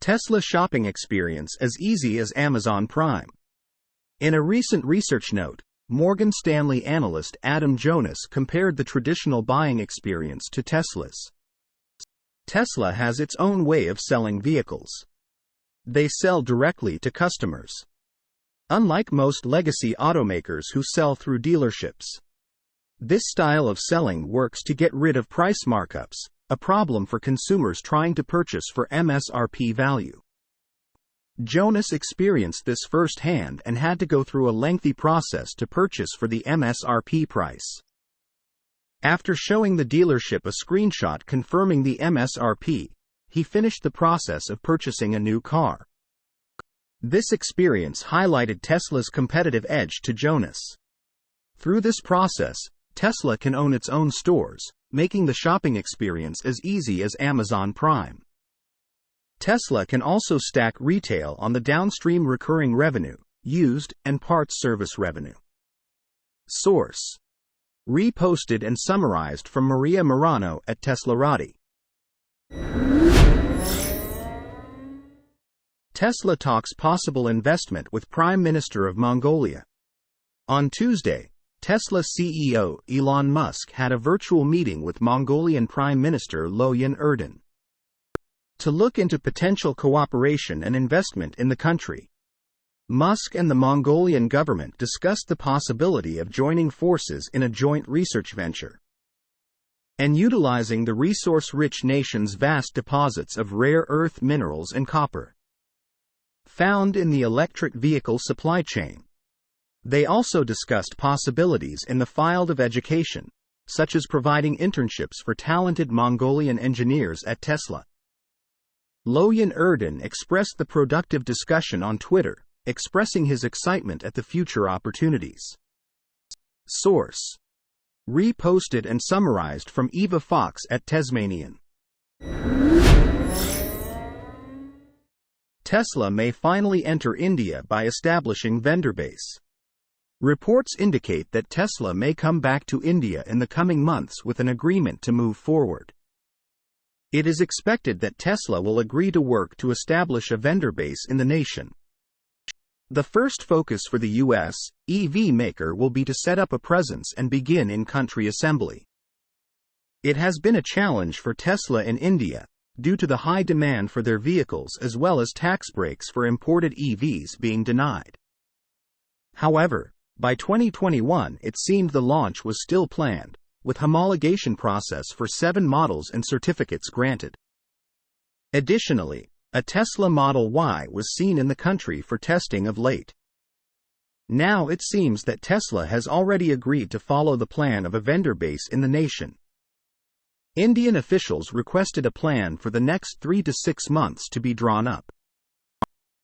Tesla shopping experience as easy as Amazon Prime. In a recent research note, Morgan Stanley analyst Adam Jonas compared the traditional buying experience to Tesla's. Tesla has its own way of selling vehicles. They sell directly to customers. Unlike most legacy automakers who sell through dealerships. This style of selling works to get rid of price markups, a problem for consumers trying to purchase for MSRP value. Jonas experienced this firsthand and had to go through a lengthy process to purchase for the MSRP price. After showing the dealership a screenshot confirming the MSRP, he finished the process of purchasing a new car. This experience highlighted Tesla's competitive edge to Jonas. Through this process, Tesla can own its own stores, making the shopping experience as easy as Amazon Prime. Tesla can also stack retail on the downstream recurring revenue, used, and parts service revenue. Source: reposted and summarized from Maria Marano at Teslarati. Tesla talks possible investment with Prime Minister of Mongolia. On Tuesday, Tesla CEO Elon Musk had a virtual meeting with Mongolian Prime Minister Login Erden to look into potential cooperation and investment in the country. Musk and the Mongolian government discussed the possibility of joining forces in a joint research venture and utilizing the resource-rich nation's vast deposits of rare earth minerals and copper found in the electric vehicle supply chain. They also discussed possibilities in the field of education, such as providing internships for talented Mongolian engineers at Tesla. Login Erden expressed the productive discussion on Twitter, expressing his excitement at the future opportunities. Source: reposted and summarized from Eva Fox at Tasmanian. Tesla may finally enter India by establishing vendor base. Reports indicate that Tesla may come back to India in the coming months with an agreement to move forward. It is expected that Tesla will agree to work to establish a vendor base in the nation. The first focus for the U.S. EV maker will be to set up a presence and begin in-country assembly. It has been a challenge for Tesla in India, due to the high demand for their vehicles as well as tax breaks for imported EVs being denied. However, by 2021 it seemed the launch was still planned, with homologation process for 7 models and certificates granted. Additionally, a Tesla Model Y was seen in the country for testing of late. Now it seems that Tesla has already agreed to follow the plan of a vendor base in the nation. Indian officials requested a plan for the next 3 to 6 months to be drawn up.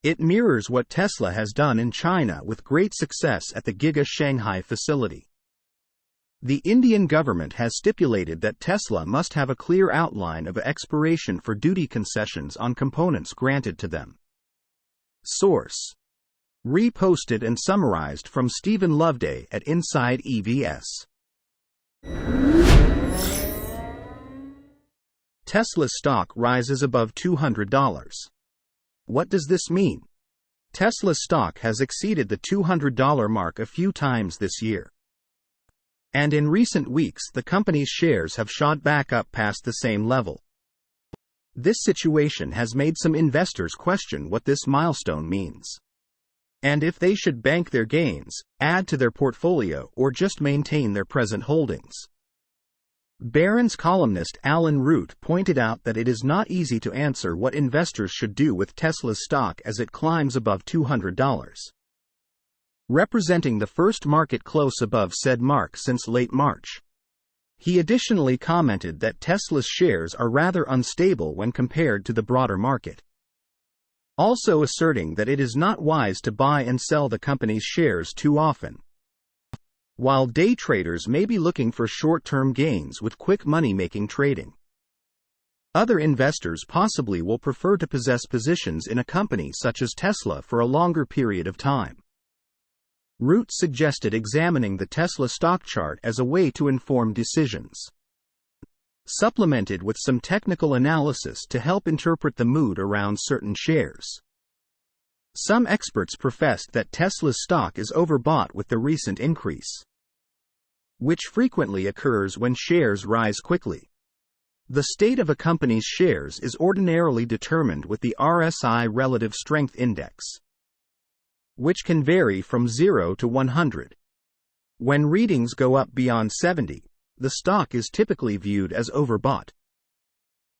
It mirrors what Tesla has done in China with great success at the Giga Shanghai facility. The Indian government has stipulated that Tesla must have a clear outline of expiration for duty concessions on components granted to them. Source: reposted and summarized from Stephen Loveday at Inside EVS. Tesla stock rises above $200. What does this mean? Tesla stock has exceeded the $200 mark a few times this year. And in recent weeks the company's shares have shot back up past the same level. This situation has made some investors question what this milestone means, and if they should bank their gains, add to their portfolio, or just maintain their present holdings. Barron's columnist Alan Root pointed out that it is not easy to answer what investors should do with Tesla's stock as it climbs above $200. Representing the first market close above said mark since late March. He additionally commented that Tesla's shares are rather unstable when compared to the broader market, also asserting that it is not wise to buy and sell the company's shares too often, while day traders may be looking for short-term gains with quick money-making trading. Other investors possibly will prefer to possess positions in a company such as Tesla for a longer period of time. Root suggested examining the Tesla stock chart as a way to inform decisions. supplemented with some technical analysis to help interpret the mood around certain shares. Some experts professed that Tesla's stock is overbought with the recent increase, which frequently occurs when shares rise quickly. The state of a company's shares is ordinarily determined with the RSI Relative Strength Index, which can vary from 0 to 100. When readings go up beyond 70, the stock is typically viewed as overbought.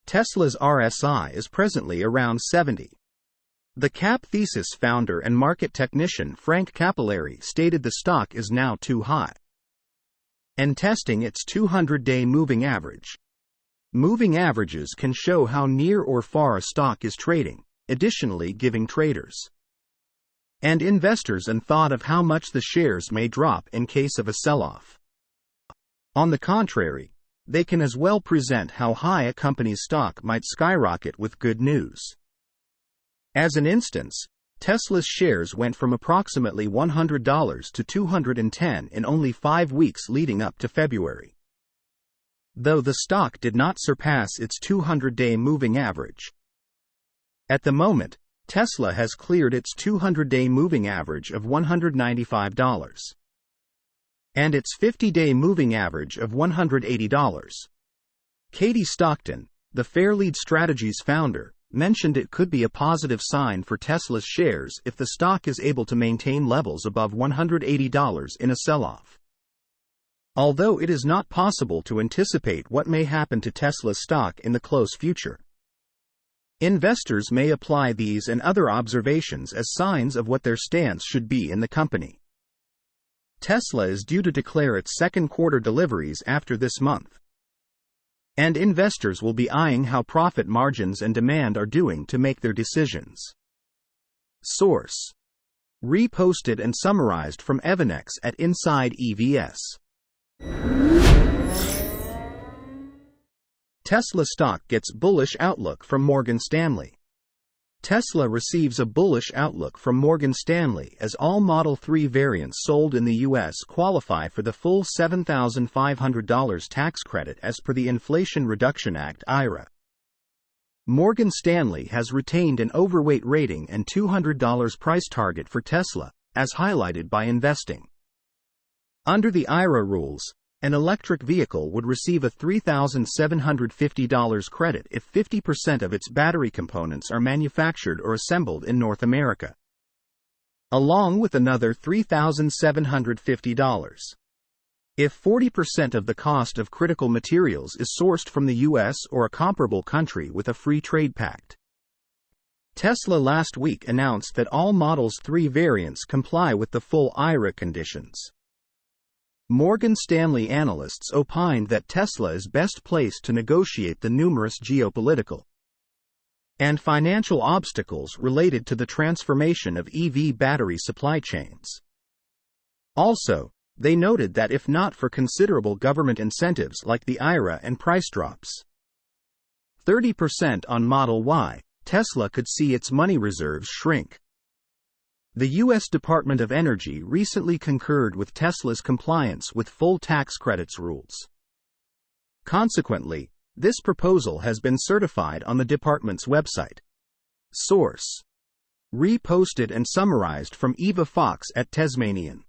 Tesla's RSI is presently around 70. The Cap Thesis founder and market technician Frank Capillari stated the stock is now too high and testing its 200-day moving average. Moving averages can show how near or far a stock is trading, additionally giving traders and investors a thought of how much the shares may drop in case of a sell-off. On the contrary, they can as well present how high a company's stock might skyrocket with good news. As an instance, Tesla's shares went from approximately $100 to $210 in only 5 weeks leading up to February, though the stock did not surpass its 200-day moving average. At the moment, Tesla has cleared its 200-day moving average of $195 and its 50-day moving average of $180. Katie Stockton, the Fairlead Strategies founder, mentioned it could be a positive sign for Tesla's shares if the stock is able to maintain levels above $180 in a sell-off. Although it is not possible to anticipate what may happen to Tesla's stock in the close future, investors may apply these and other observations as signs of what their stance should be in the company. Tesla is due to declare its second quarter deliveries after this month, and investors will be eyeing how profit margins and demand are doing to make their decisions. Source: reposted and summarized from Evanex at Inside EVS. Tesla stock gets bullish outlook from Morgan Stanley. Tesla receives a bullish outlook from Morgan Stanley as all Model 3 variants sold in the U.S. qualify for the full $7,500 tax credit as per the Inflation Reduction Act (IRA). Morgan Stanley has retained an overweight rating and $200 price target for Tesla, as highlighted by Investing. Under the IRA rules, an electric vehicle would receive a $3,750 credit if 50% of its battery components are manufactured or assembled in North America, along with another $3,750 if 40% of the cost of critical materials is sourced from the U.S. or a comparable country with a free trade pact. Tesla last week announced that all Model 3 variants comply with the full IRA conditions. Morgan Stanley analysts opined that Tesla is best placed to negotiate the numerous geopolitical and financial obstacles related to the transformation of EV battery supply chains. Also, they noted that if not for considerable government incentives like the IRA and price drops 30% on Model Y, Tesla could see its money reserves shrink. The U.S. Department of Energy recently concurred with Tesla's compliance with full tax credits rules. Consequently, this proposal has been certified on the department's website. Source: reposted and summarized from Eva Fox at Tasmanian.